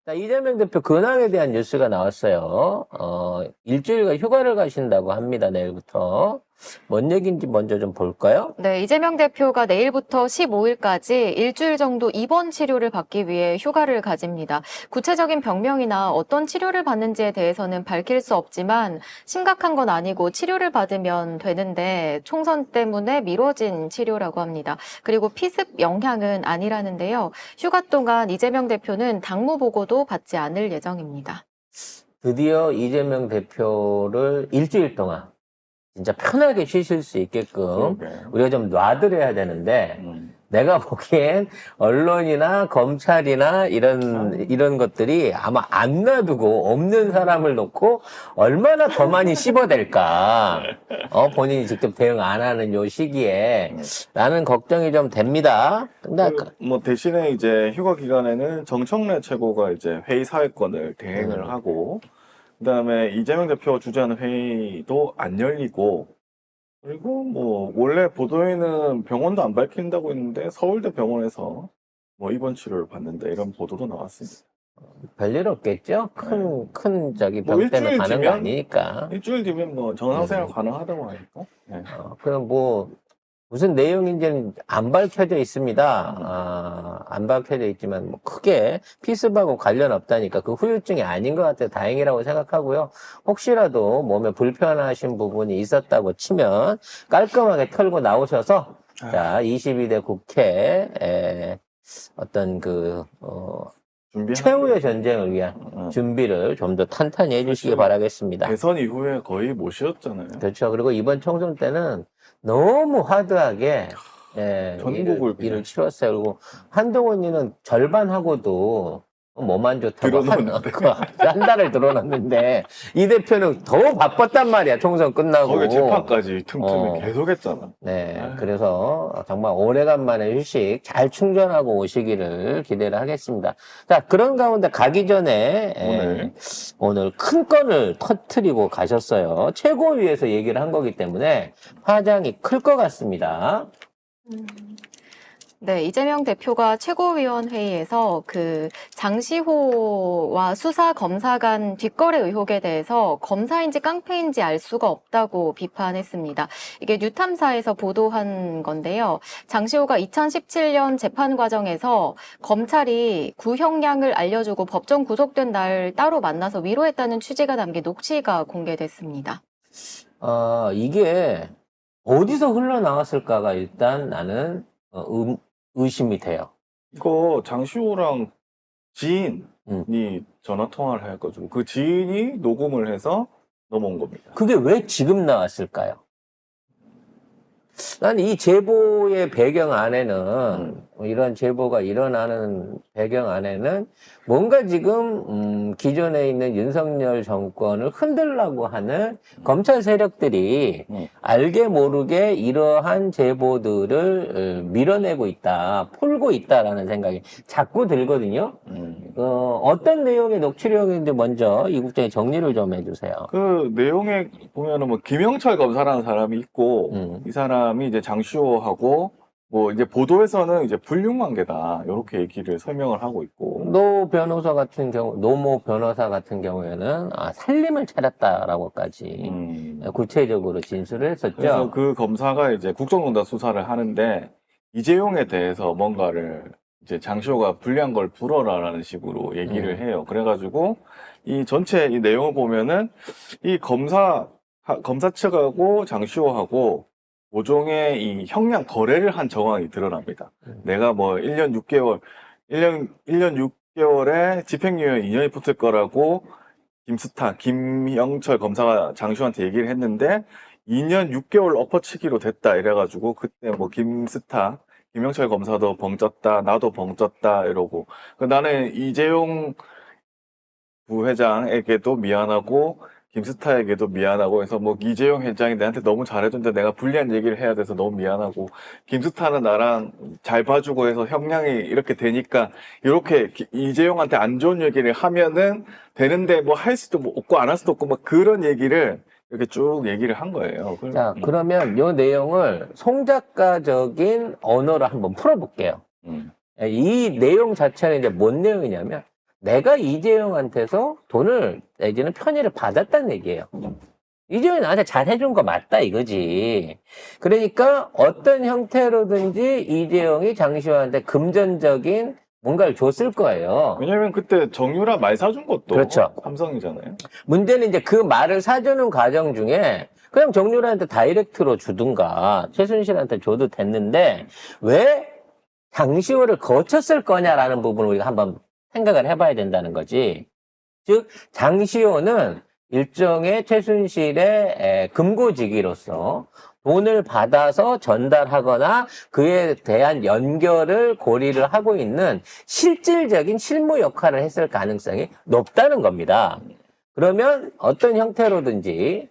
자, 이재명 대표 근황에 대한 뉴스가 나왔어요. 일주일간 휴가를 가신다고 합니다, 내일부터. 뭔 얘기인지 먼저 좀 볼까요? 네, 이재명 대표가 내일부터 15일까지 일주일 정도 입원 치료를 받기 위해 휴가를 가집니다. 구체적인 병명이나 어떤 치료를 받는지에 대해서는 밝힐 수 없지만 심각한 건 아니고 치료를 받으면 되는데 총선 때문에 미뤄진 치료라고 합니다. 그리고 피습 영향은 아니라는데요. 휴가 동안 이재명 대표는 당무 보고도 받지 않을 예정입니다. 드디어 이재명 대표를 일주일 동안 진짜 편하게 쉬실 수 있게끔 우리가 좀 놔드려야 되는데 내가 보기엔 언론이나 검찰이나 이런 것들이 아마 안 놔두고 없는 사람을 놓고 얼마나 더 많이 씹어댈까. 본인이 직접 대응 안 하는 요 시기에 라는 걱정이 좀 됩니다. 근데 뭐 대신에 이제 휴가 기간에는 정청래 최고가 이제 회의 사회권을 대행을 하고 그다음에 이재명 대표가 주재하는 회의도 안 열리고 그리고 뭐 원래 보도에는 병원도 안 밝힌다고 했는데 서울대 병원에서 뭐 입원 치료를 받는다 이런 보도도 나왔습니다. 별일 없겠죠? 큰 저기 뭐 병 때문에 일주일 가는 거 뒤면? 아니니까. 일주일 뒤면 뭐 정상생활 가능하다고 하니까. 네. 그럼 뭐 무슨 내용인지는 안 밝혀져 있습니다. 안 밝혀져 있지만 뭐 크게 피습하고 관련 없다니까 그 후유증이 아닌 것 같아서 다행이라고 생각하고요. 혹시라도 몸에 불편하신 부분이 있었다고 치면 깔끔하게 털고 나오셔서 자 22대 국회 어떤 최후의 전쟁을 위한 준비를 좀 더 탄탄히 해주시기 바라겠습니다. 대선 이후에 거의 못 쉬었잖아요. 그렇죠. 그리고 이번 총선 때는 너무 하드하게 전국을 일을 치렀어요. 그리고 한동훈이는 절반하고도 몸안 좋다고 한 달을 들어놨는데 이 대표는 더 바빴단 말이야. 총선 끝나고. 거기 재판까지 틈틈이 계속 했잖아. 네, 그래서 정말 오래간만에 휴식 잘 충전하고 오시기를 기대를 하겠습니다. 자, 그런 가운데 가기 전에 오늘 큰 건을 터뜨리고 가셨어요. 최고위에서 얘기를 한 거기 때문에 파장이 클 것 같습니다. 네, 이재명 대표가 최고위원회의에서 장시호와 수사 검사 간 뒷거래 의혹에 대해서 검사인지 깡패인지 알 수가 없다고 비판했습니다. 이게 뉴탐사에서 보도한 건데요. 장시호가 2017년 재판 과정에서 검찰이 구형량을 알려주고 법정 구속된 날 따로 만나서 위로했다는 취지가 담긴 녹취가 공개됐습니다. 이게 어디서 흘러나왔을까가 일단 나는 의심이 돼요. 이거 장시호랑 지인이 전화 통화를 해가지고 그 지인이 녹음을 해서 넘어온 겁니다. 그게 왜 지금 나왔을까요? 난 이 제보의 배경 안에는 이런 제보가 일어나는 배경 안에는 뭔가 지금 기존에 있는 윤석열 정권을 흔들려고 하는 검찰 세력들이 알게 모르게 이러한 제보들을 밀어내고 있다, 풀고 있다라는 생각이 자꾸 들거든요. 어떤 내용의 녹취록인지 먼저 이 국장이 정리를 좀 해주세요. 그 내용에 보면은 뭐 김영철 검사라는 사람이 있고 이 사람이 이제 장시호하고 뭐 이제 보도에서는 이제 불륜관계다 이렇게 얘기를 설명을 하고 있고 노모 변호사 같은 경우에는 살림을 차렸다라고까지 구체적으로 진술을 했었죠. 그래서 그 검사가 이제 국정농단 수사를 하는데 이재용에 대해서 뭔가를 이제 장시호가 불리한 걸 풀어라라는 식으로 얘기를 해요. 그래가지고 이 전체 이 내용을 보면은 이 검사 측하고 장시호하고 모종의 이 형량 거래를 한 정황이 드러납니다. 내가 뭐 1년 6개월에 집행유예 2년이 붙을 거라고 김영철 검사가 장시호한테 얘기를 했는데 2년 6개월 엎어치기로 됐다 이래가지고 그때 뭐 김영철 검사도 벙쪘다 나도 벙쪘다 이러고 나는 이재용 부회장에게도 미안하고 김스타에게도 미안하고 해서 뭐 이재용 회장이 나한테 너무 잘해준데 내가 불리한 얘기를 해야 돼서 너무 미안하고 김스타는 나랑 잘 봐주고 해서 형량이 이렇게 되니까 이렇게 이재용한테 안 좋은 얘기를 하면은 되는데 뭐 할 수도 없고 안 할 수도 없고 막 그런 얘기를 이렇게 쭉 얘기를 한 거예요. 자, 그러면 이 내용을 송작가적인 언어로 한번 풀어볼게요. 이 내용 자체는 이제 뭔 내용이냐면 내가 이재용한테서 돈을 내지는 편의를 받았다는 얘기예요. 이재용이 나한테 잘해준 거 맞다 이거지. 그러니까 어떤 형태로든지 이재용이 장시호한테 금전적인 뭔가를 줬을 거예요. 왜냐면 그때 정유라 말 사준 것도 그렇죠. 삼성이잖아요. 문제는 이제 그 말을 사주는 과정 중에 그냥 정유라한테 다이렉트로 주든가 최순실한테 줘도 됐는데 왜 장시호를 거쳤을 거냐라는 부분을 우리가 한번 생각을 해봐야 된다는 거지. 즉 장시호는 일종의 최순실의 금고지기로서 돈을 받아서 전달하거나 그에 대한 연결을 고리를 하고 있는 실질적인 실무 역할을 했을 가능성이 높다는 겁니다. 그러면 어떤 형태로든지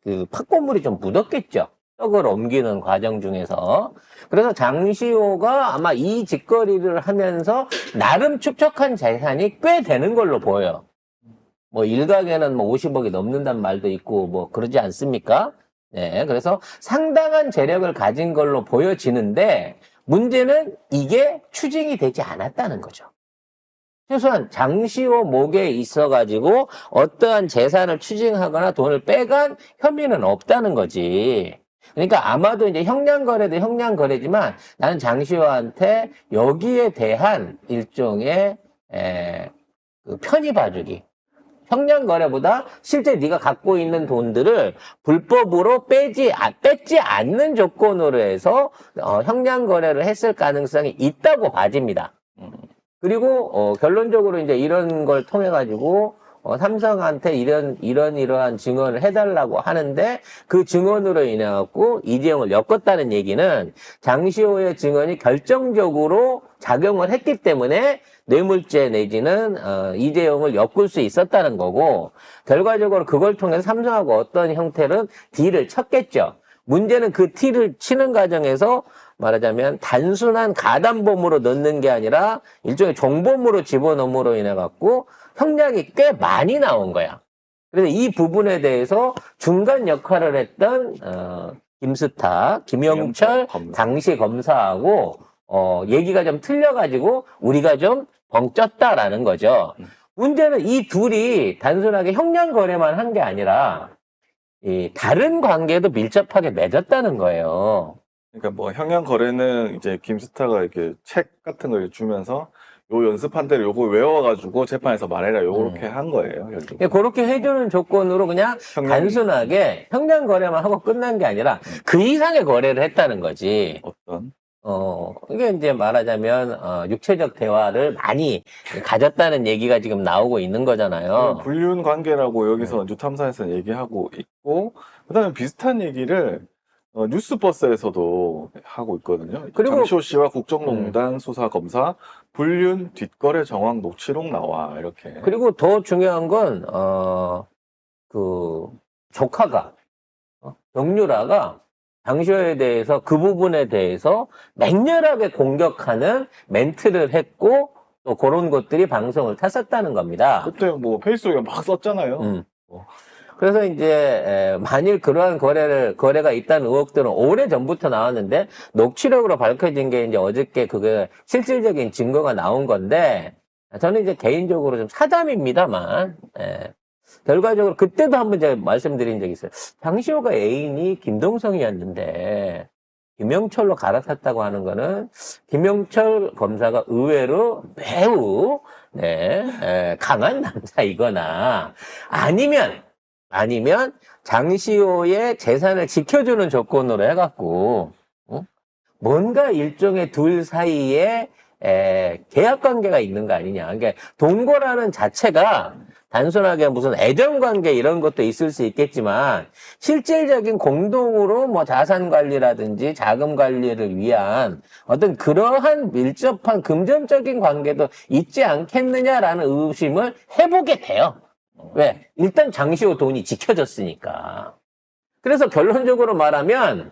그 팥고물이 좀 묻었겠죠. 떡을 옮기는 과정 중에서. 그래서 장시호가 아마 이 짓거리를 하면서 나름 축적한 재산이 꽤 되는 걸로 보여요. 뭐 일각에는 뭐 50억이 넘는다는 말도 있고 뭐 그러지 않습니까? 네, 그래서 상당한 재력을 가진 걸로 보여지는데 문제는 이게 추징이 되지 않았다는 거죠. 최소한 장시호 목에 있어가지고 어떠한 재산을 추징하거나 돈을 빼간 혐의는 없다는 거지. 그러니까 아마도 이제 형량거래도 형량거래지만 나는 장시호한테 여기에 대한 일종의 그 편의 봐주기. 형량거래보다 실제 네가 갖고 있는 돈들을 불법으로 뺏지 않는 조건으로 해서 형량거래를 했을 가능성이 있다고 봐집니다. 그리고 결론적으로 이제 이런 걸 통해 가지고 삼성한테 이러한 증언을 해달라고 하는데 그 증언으로 인해 갖고 이재용을 엮었다는 얘기는 장시호의 증언이 결정적으로 작용을 했기 때문에 뇌물죄 내지는 이재용을 엮을 수 있었다는 거고 결과적으로 그걸 통해서 삼성하고 어떤 형태는 딜을 쳤겠죠. 문제는 그 딜을 치는 과정에서 말하자면 단순한 가담범으로 넣는 게 아니라 일종의 종범으로 집어넣음으로 인해 갖고 형량이 꽤 많이 나온 거야. 그래서 이 부분에 대해서 중간 역할을 했던 김영철 당시 검사하고 얘기가 좀 틀려가지고 우리가 좀 벙쪘다라는 거죠. 문제는 이 둘이 단순하게 형량 거래만 한 게 아니라 이 다른 관계도 밀접하게 맺었다는 거예요. 그러니까 뭐 형량 거래는 이제 김스타가 이렇게 책 같은 걸 주면서 요 연습한 대로 요거 외워가지고 재판에서 말해라 요렇게 한 거예요. 결국. 그렇게 해주는 조건으로 그냥 단순하게 형량 거래만 하고 끝난 게 아니라 그 이상의 거래를 했다는 거지. 어떤? 이게 이제 말하자면, 육체적 대화를 많이 가졌다는 얘기가 지금 나오고 있는 거잖아요. 불륜 관계라고 여기서 뉴탐사에서 얘기하고 있고, 그 다음에 비슷한 얘기를 뉴스버스에서도 하고 있거든요. 그리고 장시호 씨와 국정농단 수사검사 불륜 뒷거래 정황 녹취록 나와 이렇게. 그리고 더 중요한 건 그 조카가 정유라가 장시호에 대해서 그 부분에 대해서 맹렬하게 공격하는 멘트를 했고 또 그런 것들이 방송을 탔었다는 겁니다. 그때 뭐 페이스북에 막 썼잖아요. 그래서 이제 만일 그러한 거래가 있다는 의혹들은 오래 전부터 나왔는데 녹취록으로 밝혀진 게 이제 어저께 그게 실질적인 증거가 나온 건데 저는 이제 개인적으로 좀 사담입니다만 결과적으로 그때도 한번 제가 말씀드린 적이 있어요. 장시호가 애인이 김동성이었는데 김영철로 갈아탔다고 하는 거는 김영철 검사가 의외로 매우 강한 남자이거나 아니면 장시호의 재산을 지켜주는 조건으로 해갖고 뭔가 일종의 둘 사이에 계약 관계가 있는 거 아니냐. 그러니까 동거라는 자체가 단순하게 무슨 애정 관계 이런 것도 있을 수 있겠지만 실질적인 공동으로 뭐 자산 관리라든지 자금 관리를 위한 어떤 그러한 밀접한 금전적인 관계도 있지 않겠느냐라는 의심을 해보게 돼요. 왜? 일단 장시호 돈이 지켜졌으니까. 그래서 결론적으로 말하면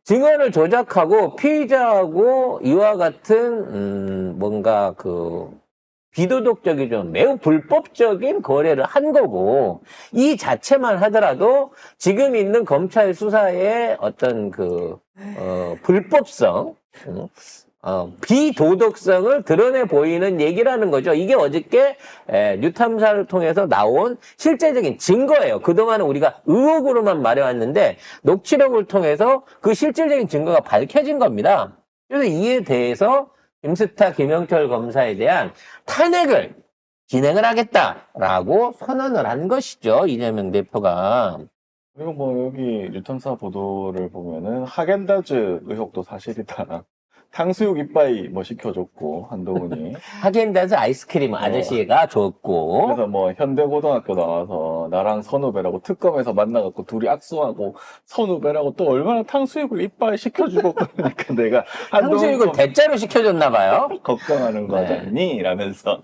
증언을 조작하고 피의자하고 이와 같은 뭔가 그 비도덕적이죠. 매우 불법적인 거래를 한 거고 이 자체만 하더라도 지금 있는 검찰 수사의 어떤 그 불법성 비도덕성을 드러내 보이는 얘기라는 거죠. 이게 어저께 뉴탐사를 통해서 나온 실제적인 증거예요. 그동안은 우리가 의혹으로만 말해왔는데 녹취록을 통해서 그 실질적인 증거가 밝혀진 겁니다. 그래서 이에 대해서 김스타 김영철 검사에 대한 탄핵을 진행을 하겠다라고 선언을 한 것이죠. 이재명 대표가. 그리고 뭐 여기 뉴탐사 보도를 보면은 하겐다즈 의혹도 사실이다. 탕수육 이빠이 뭐 시켜줬고 한동훈이. 하겐다즈 아이스크림 아저씨가 줬고. 그래서 뭐 현대고등학교 나와서 나랑 선후배라고 특검에서 만나갖고 둘이 악수하고 선후배라고 또 얼마나 탕수육을 이빠이 시켜주고 그러니까 내가 탕수육을 대짜로 시켜줬나 봐요. 걱정하는 거잖니? 라면서.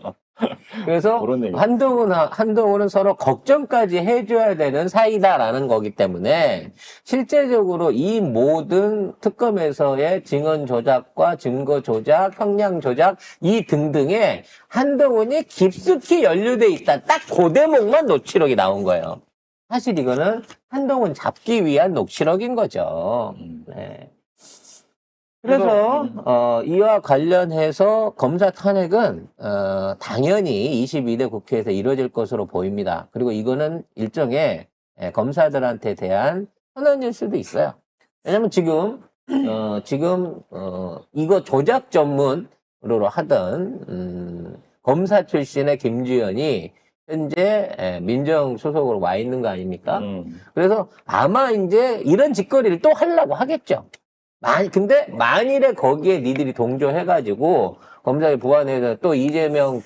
그래서 그런 얘기. 한동훈은 서로 걱정까지 해줘야 되는 사이다라는 거기 때문에 실제적으로 이 모든 특검에서의 증언 조작과 증거 조작, 형량 조작 이 등등에 한동훈이 깊숙이 연루돼 있다. 딱 그 대목만 녹취록이 나온 거예요. 사실 이거는 한동훈 잡기 위한 녹취록인 거죠. 네. 그래서 이와 관련해서 검사 탄핵은 당연히 22대 국회에서 이루어질 것으로 보입니다. 그리고 이거는 일종의 검사들한테 대한 선언일 수도 있어요. 왜냐면 지금 이거 조작 전문으로 하던 검사 출신의 김주현이 현재 민정수석으로 와 있는 거 아닙니까? 그래서 아마 이제 이런 짓거리를 또 하려고 하겠죠. 근데 만일에 거기에 니들이 동조해가지고 검사의 부안에서 또 이재명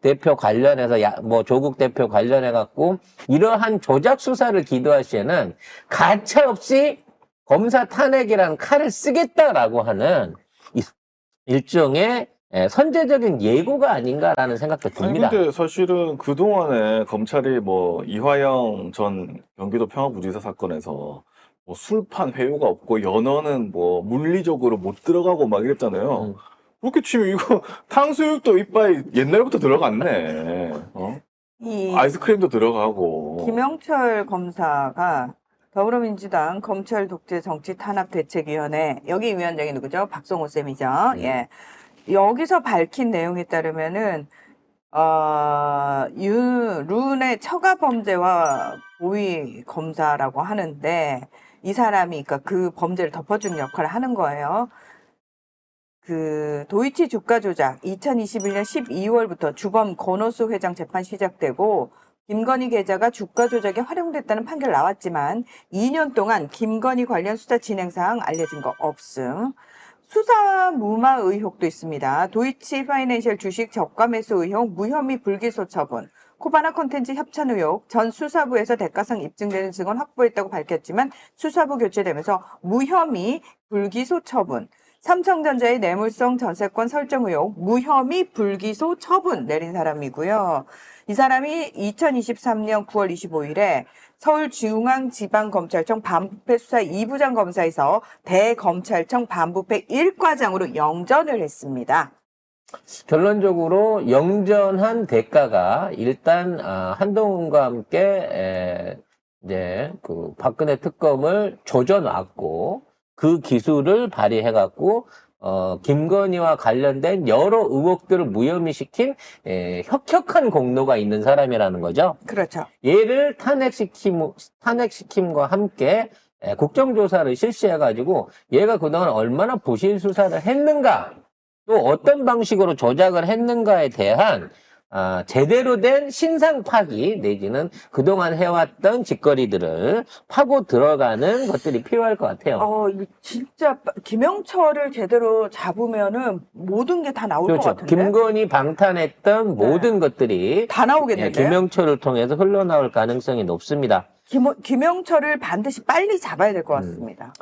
대표 관련해서 뭐 조국 대표 관련해갖고 이러한 조작 수사를 기도할 시에는 가차없이 검사 탄핵이라는 칼을 쓰겠다라고 하는 일종의 선제적인 예고가 아닌가라는 생각도 듭니다. 아니, 근데 사실은 그동안에 검찰이 뭐 이화영 전 경기도 평화부지사 사건에서 뭐 술판 회유가 없고 연어는 뭐 물리적으로 못 들어가고 막 이랬잖아요. 그렇게 치면 이거 탕수육도 이빠이 옛날부터 들어갔네. 이 아이스크림도 들어가고. 김영철 검사가 더불어민주당 검찰 독재 정치 탄압 대책위원회 여기 위원장이 누구죠? 박성호 쌤이죠. 예. 여기서 밝힌 내용에 따르면은 룬의 처가 범죄와 고위 검사라고 하는데 이 사람이 그러니까 그 범죄를 덮어주는 역할을 하는 거예요. 그 도이치 주가 조작 2021년 12월부터 주범 권오수 회장 재판 시작되고 김건희 계좌가 주가 조작에 활용됐다는 판결 나왔지만 2년 동안 김건희 관련 수사 진행 사항 알려진 거 없음. 수사 무마 의혹도 있습니다. 도이치 파이낸셜 주식 저가 매수 의혹, 무혐의 불기소 처분, 코바나 콘텐츠 협찬 의혹, 전 수사부에서 대가성 입증되는 증언 확보했다고 밝혔지만 수사부 교체되면서 무혐의 불기소 처분, 삼성전자의 뇌물성 전세권 설정 의혹, 무혐의 불기소 처분 내린 사람이고요. 이 사람이 2023년 9월 25일에 서울중앙지방검찰청 반부패 수사 2부장 검사에서 대검찰청 반부패 1과장으로 영전을 했습니다. 결론적으로 영전한 대가가 일단 한동훈과 함께 이제 그 박근혜 특검을 조져놨고 그 기술을 발휘해갖고 김건희와 관련된 여러 의혹들을 무혐의시킨 혁혁한 공로가 있는 사람이라는 거죠. 그렇죠. 얘를 탄핵시킴과 함께 국정조사를 실시해가지고 얘가 그동안 얼마나 부실 수사를 했는가 또 어떤 방식으로 조작을 했는가에 대한 제대로 된 신상 파기 내지는 그동안 해왔던 짓거리들을 파고 들어가는 것들이 필요할 것 같아요. 이거 진짜 김영철을 제대로 잡으면은 모든 게 다 나올 것 그렇죠. 같은데. 김건희 방탄했던 모든 것들이 다 나오겠는데요? 김영철을 통해서 흘러나올 가능성이 높습니다. 김영철을 반드시 빨리 잡아야 될 것 같습니다.